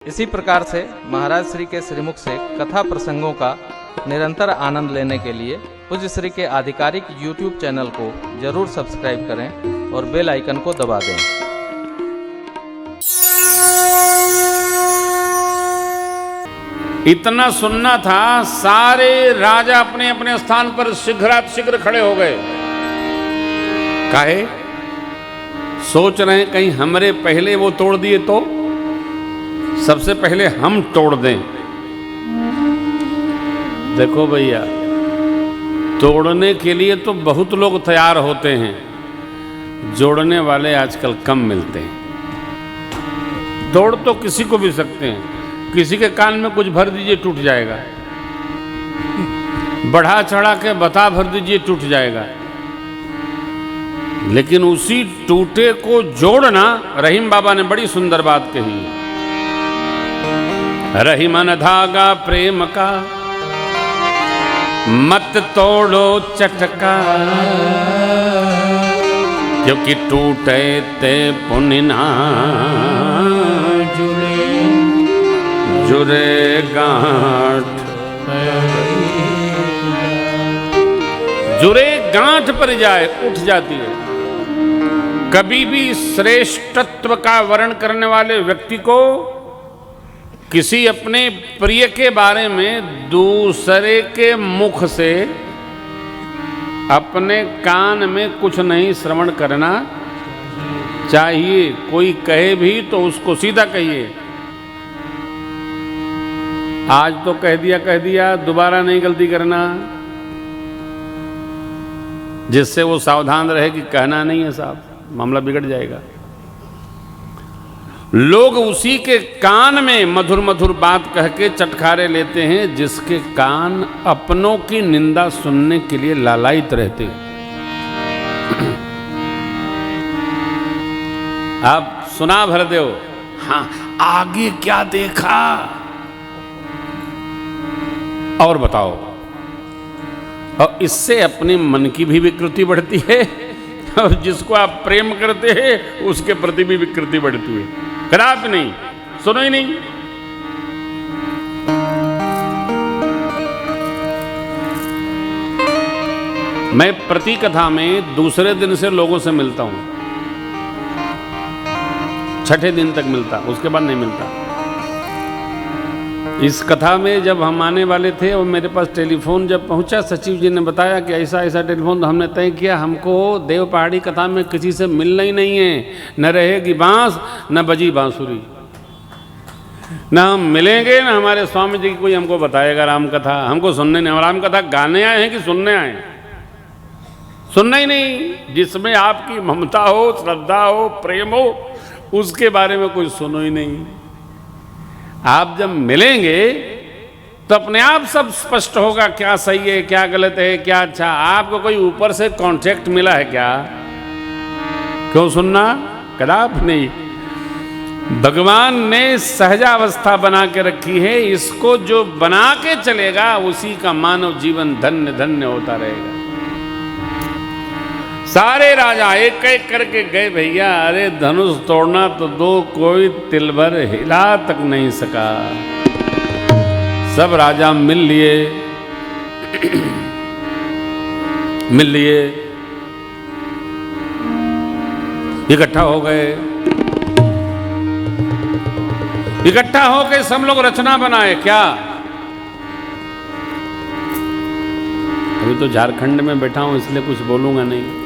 इसी प्रकार से महाराज श्री के श्रीमुख से कथा प्रसंगों का निरंतर आनंद लेने के लिए पूज्य श्री के आधिकारिक YouTube चैनल को जरूर सब्सक्राइब करें और बेल आइकन को दबा दें। इतना सुनना था, सारे राजा अपने अपने स्थान पर शीघ्रातिशीघ्र खड़े हो गए। काहे? सोच रहे हैं कहीं हमरे पहले वो तोड़ दिए तो सबसे पहले हम तोड़ दें। देखो भैया, तोड़ने के लिए तो बहुत लोग तैयार होते हैं, जोड़ने वाले आजकल कम मिलते हैं। तोड़ तो किसी को भी सकते हैं, किसी के कान में कुछ भर दीजिए टूट जाएगा, बढ़ा चढ़ा के बता भर दीजिए टूट जाएगा। लेकिन उसी टूटे को जोड़ना, रहीम बाबा ने बड़ी सुंदर बात कही, रही मन धागा प्रेम का मत तोड़ो चटका, क्योंकि टूटे ते पुण्य ना जुरे गांठ, जुरे गांठ पर जाए उठ जाती है। कभी भी श्रेष्ठत्व का वर्णन करने वाले व्यक्ति को किसी अपने प्रिय के बारे में दूसरे के मुख से अपने कान में कुछ नहीं श्रवण करना चाहिए। कोई कहे भी तो उसको सीधा कहिए, आज तो कह दिया, दोबारा नहीं गलती करना, जिससे वो सावधान रहे कि कहना नहीं है साहब, मामला बिगड़ जाएगा। लोग उसी के कान में मधुर मधुर बात कह के चटखारे लेते हैं जिसके कान अपनों की निंदा सुनने के लिए लालायित रहते हैं। आप सुना भर दो, हाँ आगे क्या देखा और बताओ, और इससे अपने मन की भी विकृति बढ़ती है और जिसको आप प्रेम करते हैं उसके प्रति भी विकृति बढ़ती है। खराब नहीं, सुनो ही नहीं। मैं प्रति कथा में दूसरे दिन से लोगों से मिलता हूं, छठे दिन तक मिलता, उसके बाद नहीं मिलता। इस कथा में जब हम आने वाले थे और मेरे पास टेलीफोन जब पहुंचा, सचिव जी ने बताया कि ऐसा ऐसा टेलीफोन, तो हमने तय किया हमको देव पहाड़ी कथा में किसी से मिलना ही नहीं है, न रहेगी बांस न बजी बांसुरी, न हम मिलेंगे न हमारे स्वामी जी की कोई हमको बताएगा राम कथा। हमको सुनने नहीं, राम कथा गाने आए हैं कि सुनने आए? सुनना ही नहीं। जिसमें आपकी ममता हो, श्रद्धा हो, प्रेम हो, उसके बारे में कोई सुनो ही नहीं। आप जब मिलेंगे तो अपने आप सब स्पष्ट होगा, क्या सही है, क्या गलत है, क्या अच्छा। आपको कोई ऊपर से कॉन्ट्रैक्ट मिला है क्या? क्यों सुनना? कदापि नहीं। भगवान ने सहजावस्था बना के रखी है, इसको जो बना के चलेगा उसी का मानव जीवन धन्य धन्य होता रहेगा। सारे राजा एक एक करके गए भैया, अरे धनुष तोड़ना तो दो, कोई तिल भर हिला तक नहीं सका। सब राजा मिल लिए इकट्ठा हो गए, इकट्ठा होकर सब लोग रचना बनाए। क्या? अभी तो झारखंड में बैठा हूं इसलिए कुछ बोलूंगा नहीं।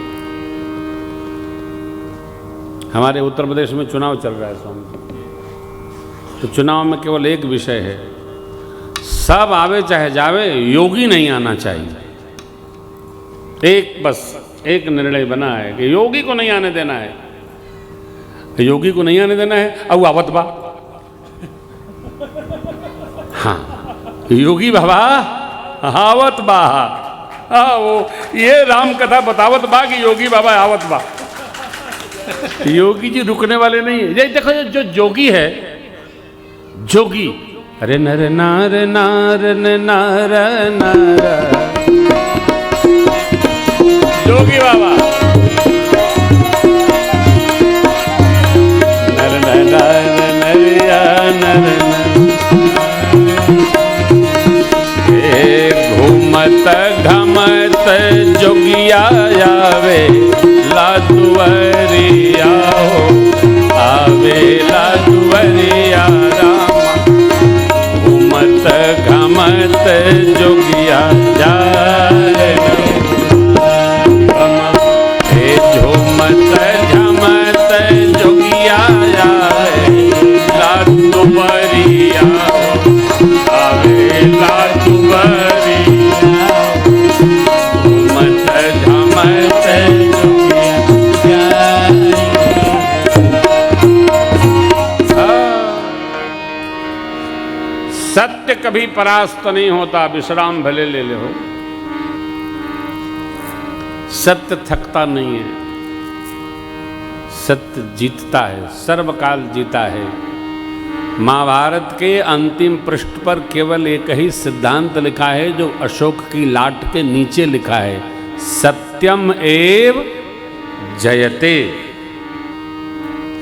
हमारे उत्तर प्रदेश में चुनाव चल रहा है स्वामी, तो चुनाव में केवल एक विषय है, सब आवे चाहे जावे, योगी नहीं आना चाहिए। बस एक निर्णय बना है कि योगी को नहीं आने देना है, योगी को नहीं आने देना है। अब आवत बा, हाँ योगी बाबा आवत बा, हाँ वो ये राम कथा बतावत बा कि योगी बाबा आवत बा। योगी जी रुकने वाले नहीं है। ये देखो जो जोगी है, जोगी, अरे नर नार नार नार नार, जोगी बाबा नर नर नर नर नर जोगिया जाए हे झूमत झमत जोगिया जाए लातु बरिया आवे लातु बरिया झूमत झमत जोगिया जाए। सत्य कभी परास्त नहीं होता, विश्राम भले ले ले हो। सत्य थकता नहीं है, सत्य जीतता है, सर्वकाल जीता है। महाभारत के अंतिम पृष्ठ पर केवल एक ही सिद्धांत लिखा है जो अशोक की लाट के नीचे लिखा है, सत्यम एव जयते।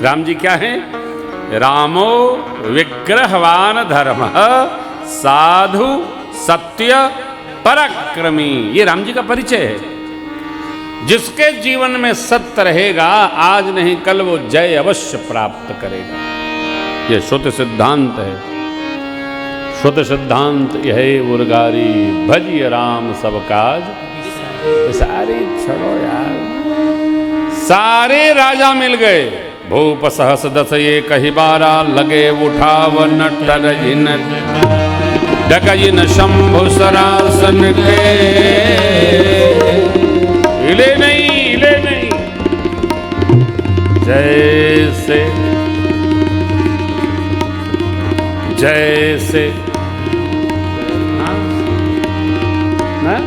राम जी क्या है? रामो विग्रहवान धर्म साधु सत्य पराक्रमी। ये राम जी का परिचय है। जिसके जीवन में सत्य रहेगा, आज नहीं कल वो जय अवश्य प्राप्त करेगा। ये शुद्ध सिद्धांत है। शुद्ध सिद्धांत यह उर्गारी भजिय राम सब काज सारे छोड़ो यार। सारे राजा मिल गए, भूप सहस दस ये कही बारा लगे उठाव नटर जिन डकजिन शंभु सरासन के। हिले नहीं जैसे जैसे ना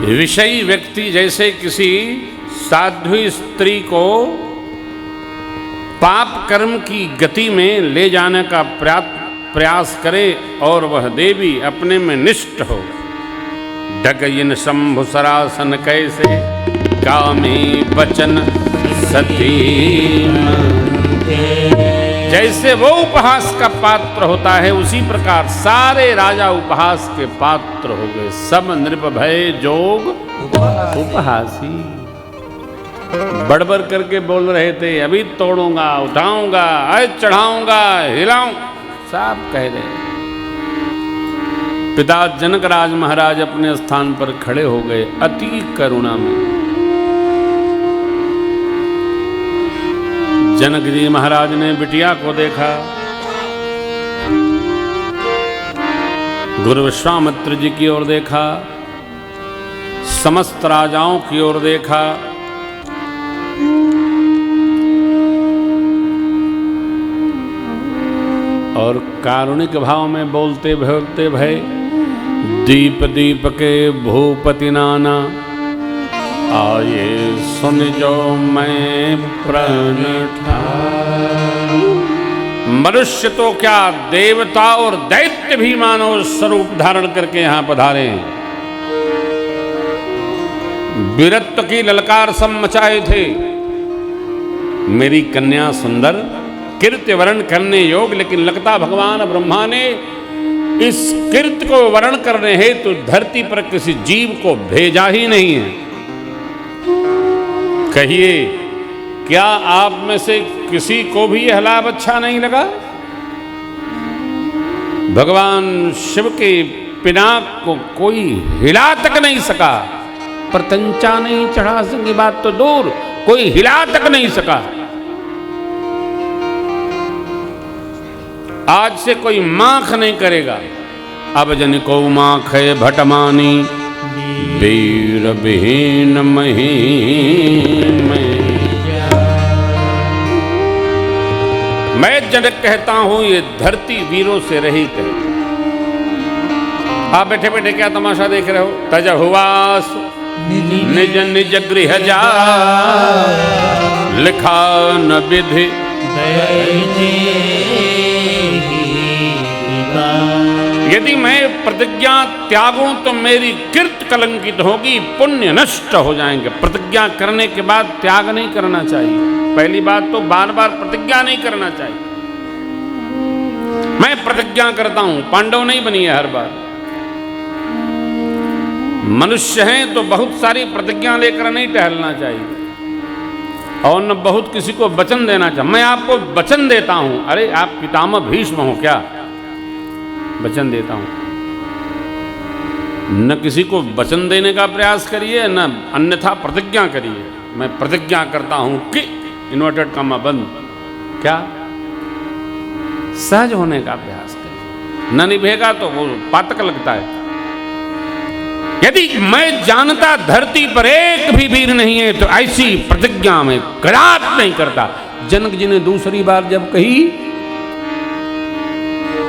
विषयी व्यक्ति जैसे किसी साध्वी स्त्री को पाप कर्म की गति में ले जाने का प्रयास करे और वह देवी अपने में निष्ठ हो। डगयिन शंभु सरासन कैसे कामी बचन सती। जैसे वो उपहास का पात्र होता है, उसी प्रकार सारे राजा उपहास के पात्र हो गए। सब नृप भय जोग उपहासी। बड़बड़ करके बोल रहे थे, अभी तोड़ूंगा, उठाऊंगा, आज चढ़ाऊंगा, हिलाऊं, सब कह रहे। पिता जनक राज महाराज अपने स्थान पर खड़े हो गए अति करुणा में। जनक जी महाराज ने बिटिया को देखा, गुरु विश्वामित्र जी की ओर देखा, समस्त राजाओं की ओर देखा। और कारुणिक भाव में बोलते भय दीप दीप के भूपति नाना आये सुन जो मैं प्रण ठान। मनुष्य तो क्या, देवता और दैत्य भी मानव स्वरूप धारण करके यहां पधारे। वीरत्व की ललकार सब मचाए थे। मेरी कन्या सुंदर, कीर्ति वर्ण करने योग, लेकिन लगता भगवान ब्रह्मा ने इस कीर्ति को वर्ण करने हेतु धरती पर किसी जीव को भेजा ही नहीं है। कहिए, क्या आप में से किसी को भी यह लाभ अच्छा नहीं लगा? भगवान शिव के पिनाक को कोई हिला तक नहीं सका, प्रतंचा नहीं चढ़ा सकी, बात तो दूर, कोई हिला तक नहीं सका। आज से कोई माख नहीं करेगा। अब जन को माख है भटमानी वीर विहीन महीन में। मैं जनक कहता हूं, ये धरती वीरों से रहित है। आप बैठे बैठे क्या तमाशा देख रहे हो? तज हुआस निज निज गृह जा लिखा न विधि। यदि मैं प्रतिज्ञा त्यागूं तो मेरी कीर्ति कलंकित होगी, पुण्य नष्ट हो जाएंगे। प्रतिज्ञा करने के बाद त्याग नहीं करना चाहिए। पहली बात तो बार बार प्रतिज्ञा नहीं करना चाहिए। मैं प्रतिज्ञा करता हूं, पांडव नहीं बनी है हर बार। मनुष्य हैं तो बहुत सारी प्रतिज्ञा लेकर नहीं टहलना चाहिए। और न बहुत किसी को वचन देना चाह। मैं आपको वचन देता हूं। अरे आप पितामह भीष्म हो क्या? वचन देता हूं। न किसी को वचन देने का प्रयास करिए, न अन्यथा प्रतिज्ञा करिए। मैं प्रतिज्ञा करता हूं कि इन्वर्टेड कॉमा बंद, क्या सहज होने का प्रयास करिए। न निभेगा तो वो पातक लगता है। यदि मैं जानता धरती पर एक भी वीर नहीं है तो ऐसी प्रतिज्ञा में कदापि नहीं करता। जनक जी ने दूसरी बार जब कही,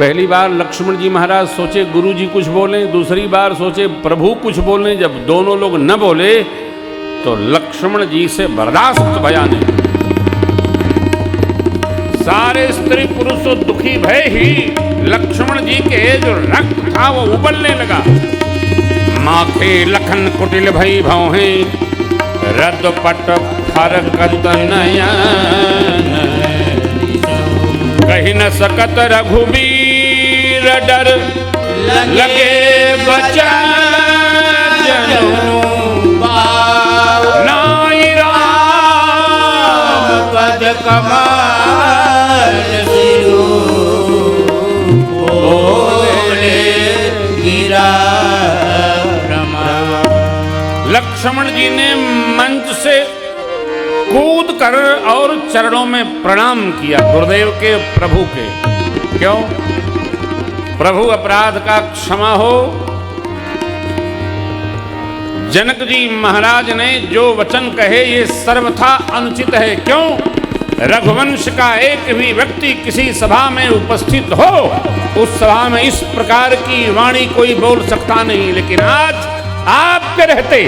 पहली बार लक्ष्मण जी महाराज सोचे गुरु जी कुछ बोले, दूसरी बार सोचे प्रभु कुछ बोले। जब दोनों लोग न बोले तो लक्ष्मण जी से बर्दाश्त भया नहीं। सारे स्त्री पुरुष तो दुखी भय ही लक्ष्मण जी के जो रक्त था वो उबलने लगा। माथे लखन कुटिल भई भौहें, रद पट फरकत नयन, कही न सकत रघुबीर डर, लगे बचन जनू नाई राम पद कमल सिरु, बोले गिरा। लक्ष्मण जी ने मंच से कूद कर और चरणों में प्रणाम किया गुरुदेव के, प्रभु के। क्यों? प्रभु अपराध का क्षमा हो। जनक जी महाराज ने जो वचन कहे ये सर्वथा अनुचित है। क्यों? रघुवंश का एक भी व्यक्ति किसी सभा में उपस्थित हो, उस सभा में इस प्रकार की वाणी कोई बोल सकता नहीं। लेकिन आज आपके रहते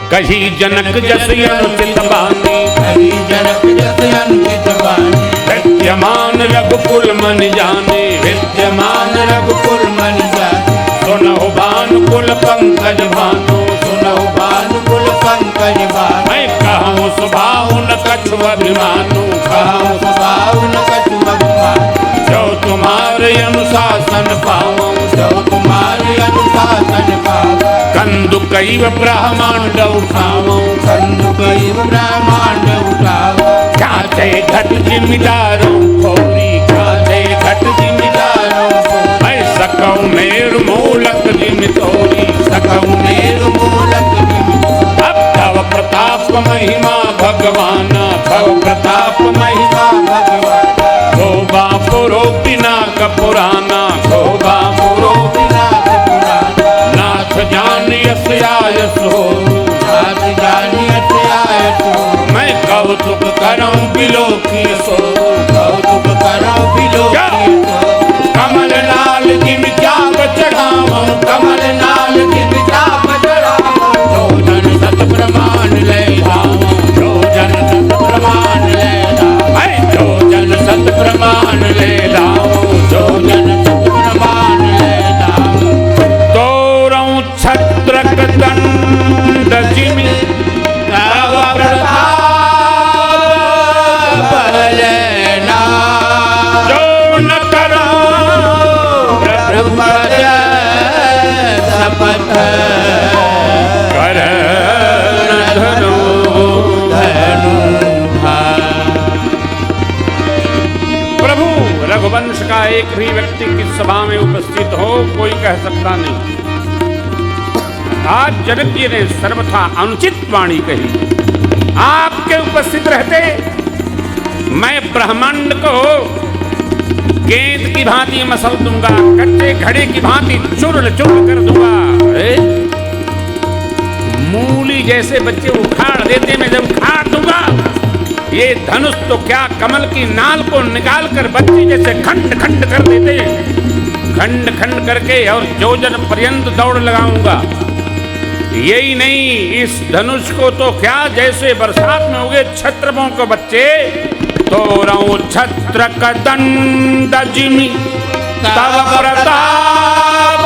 कही जनक जस अनुचित बानी, कही जनक जस अनुचित बानी, विद्यमान रघुकुल मन जाने, विद्यमान रघुकुल मन जाने, सुनहु भानुकुल पंकज भानु, सुनहु भानुकुल पंकज भानु, मैं कहूँ सुभाऊ न कछु अभिमानु, कहूँ सुभाऊ न कछु अभिमानु, जो तुम्हारे अनुशासन पाऊं, जो तुम्हारे अनुशासन पाऊं, कंदुकैव ब्रह्मांड उठाऊं, कंदुकैव ब्रह्मांड उठाऊं, ख्याते घट जिमिदारों खोरी, ख्याते घट जिमिदारों खोरी, मैं सकऊं मेरु मूलक जिमि तोरी, सकऊं मेरु मूलक जिमि तोरी। अब भव प्रताप महिमा भगवान, भव प्रताप महिमा भगवान, गोबा पुरो बिना का पुराना, गोबा पुरो बिना का पुराना, नाथ जानियस आयस हो, नाथ जानियस आयस हो, मैं कौतुक करऊं बिलोकी सो, कौतुक करऊं बिलोकी सो, कमल लाल जिम क्या बचड़ाऊं, कमल लाल जिम क्या बचड़ाऊं, जो जन सत प्रमाण ले जाऊं, जो जन सत प्रमाण ले जाऊं, मैं जो जन सत प्रमाण ले जाऊं, जो जन सत प्रमाण ले जाऊं, तोरऊं छत्रक दंड जिमि तव प्रताप लेना, जो न करो ब्रह्मज शपथ कर धनु धनु। प्रभु रघुवंश का एक भी व्यक्ति किस सभा में उपस्थित हो कोई कह सकता नहीं। आज जनक जी ने सर्वथा अनुचित वाणी कही। आपके उपस्थित रहते मैं ब्रह्मांड को गेंद की भांति मसल दूंगा, कच्चे घड़े की भांति चुर चुर कर दूंगा। मूली जैसे बच्चे उखाड़ देते मैं जब उखाड़ दूंगा, ये धनुष तो क्या कमल की नाल को निकाल कर बच्चे जैसे खंड खंड कर देते, खंड खंड करके और जोजन पर्यंत दौड़ लगाऊंगा। यही नहीं, इस धनुष को तो क्या जैसे बरसात में उगे छत्रपों को बच्चे, तो रहूं छत्र का दंड जिमि तव प्रताप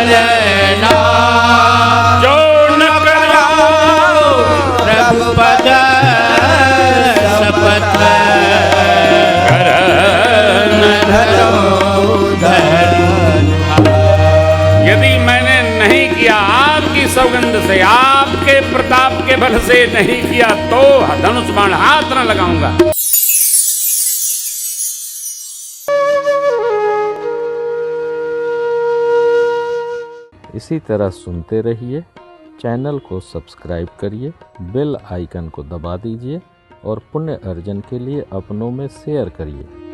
लेना, जो न कराओ रघुपद शपथ करन धरो धनु। यदि मैंने नहीं किया आपकी सौगंध से, आपके के प्रताप के बल से नहीं किया तो धनुष बाण हाथ न लगाऊंगा। इसी तरह सुनते रहिए, चैनल को सब्सक्राइब करिए, बेल आइकन को दबा दीजिए और पुण्य अर्जन के लिए अपनों में शेयर करिए।